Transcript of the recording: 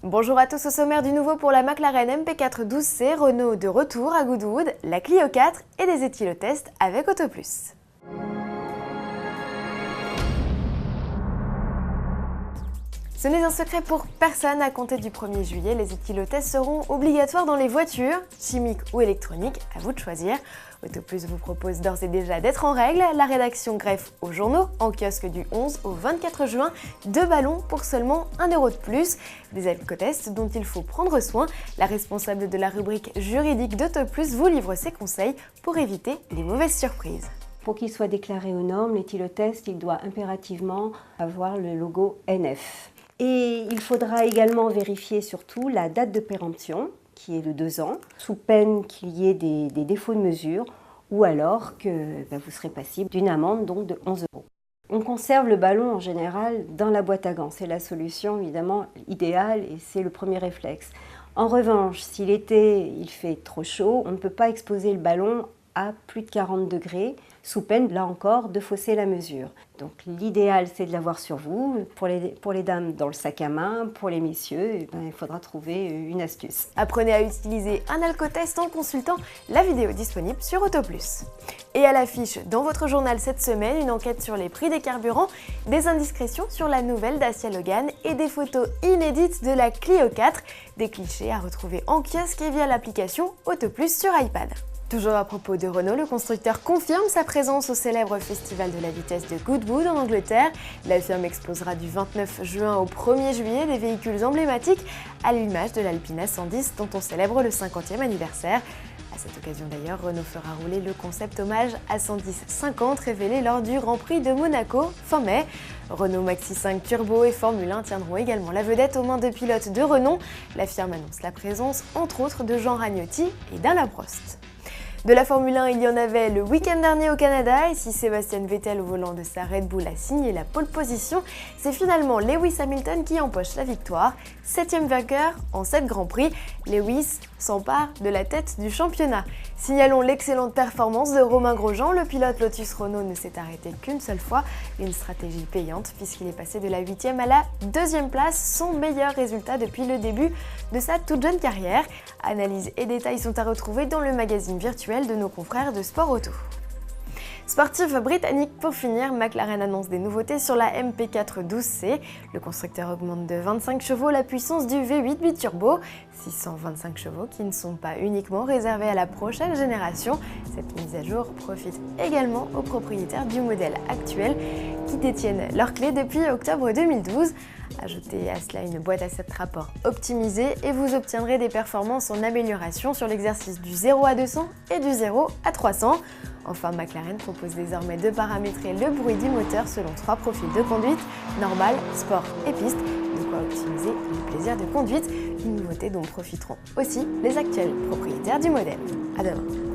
Bonjour à tous, au sommaire du nouveau pour la McLaren MP4 12C, Renault de retour à Goodwood, la Clio 4 et des éthylotests avec Autoplus. Ce n'est un secret pour personne, à compter du 1er juillet, les éthylotests seront obligatoires dans les voitures, chimiques ou électroniques, à vous de choisir. Autoplus vous propose d'ores et déjà d'être en règle. La rédaction greffe aux journaux, en kiosque du 11 au 24 juin, 2 ballons pour seulement 1 € de plus. Des alcotests dont il faut prendre soin. La responsable de la rubrique juridique d'Autoplus vous livre ses conseils pour éviter les mauvaises surprises. Pour qu'il soit déclaré aux normes, l'éthylotest, il doit impérativement avoir le logo NF. Et il faudra également vérifier surtout la date de péremption, qui est de 2 ans, sous peine qu'il y ait des défauts de mesure, ou alors que vous serez passible d'une amende donc de 11 €. On conserve le ballon en général dans la boîte à gants, c'est la solution évidemment idéale et c'est le premier réflexe. En revanche, si l'été il fait trop chaud, on ne peut pas exposer le ballon à plus de 40 degrés, sous peine, là encore, de fausser la mesure. Donc l'idéal, c'est de l'avoir sur vous. Pour les dames, dans le sac à main. Pour les messieurs, il faudra trouver une astuce. Apprenez à utiliser un alcotest en consultant la vidéo disponible sur Autoplus. Et à l'affiche, dans votre journal cette semaine, une enquête sur les prix des carburants, des indiscrétions sur la nouvelle Dacia Logan et des photos inédites de la Clio 4, des clichés à retrouver en kiosque et via l'application Autoplus sur iPad. Toujours à propos de Renault, le constructeur confirme sa présence au célèbre festival de la vitesse de Goodwood en Angleterre. La firme exposera du 29 juin au 1er juillet des véhicules emblématiques à l'image de l'Alpina 110 dont on célèbre le 50e anniversaire. À cette occasion d'ailleurs, Renault fera rouler le concept hommage à 110-50 révélé lors du Grand Prix de Monaco fin mai. Renault Maxi 5 Turbo et Formule 1 tiendront également la vedette aux mains de pilotes de renom. La firme annonce la présence entre autres de Jean Ragnotti et d'Alain Prost. De la Formule 1, il y en avait le week-end dernier au Canada, et si Sébastien Vettel au volant de sa Red Bull a signé la pole position, c'est finalement Lewis Hamilton qui empoche la victoire. 7e vainqueur en 7 Grands Prix, Lewis s'empare de la tête du championnat. Signalons l'excellente performance de Romain Grosjean, le pilote Lotus Renault ne s'est arrêté qu'une seule fois, une stratégie payante puisqu'il est passé de la 8e à la 2e place, son meilleur résultat depuis le début de sa toute jeune carrière. Analyses et détails sont à retrouver dans le magazine virtuel de nos confrères de Sport Auto. Sportif britannique pour finir, McLaren annonce des nouveautés sur la MP4 12C. Le constructeur augmente de 25 chevaux la puissance du V8 biturbo, 625 chevaux qui ne sont pas uniquement réservés à la prochaine génération. Cette mise à jour profite également aux propriétaires du modèle actuel qui détiennent leurs clés depuis octobre 2012. Ajoutez à cela une boîte à 7 rapports optimisée et vous obtiendrez des performances en amélioration sur l'exercice du 0 à 200 et du 0 à 300. Enfin, McLaren propose désormais de paramétrer le bruit du moteur selon 3 profils de conduite, normal, sport et piste, de quoi optimiser le plaisir de conduite, une nouveauté dont profiteront aussi les actuels propriétaires du modèle. À demain.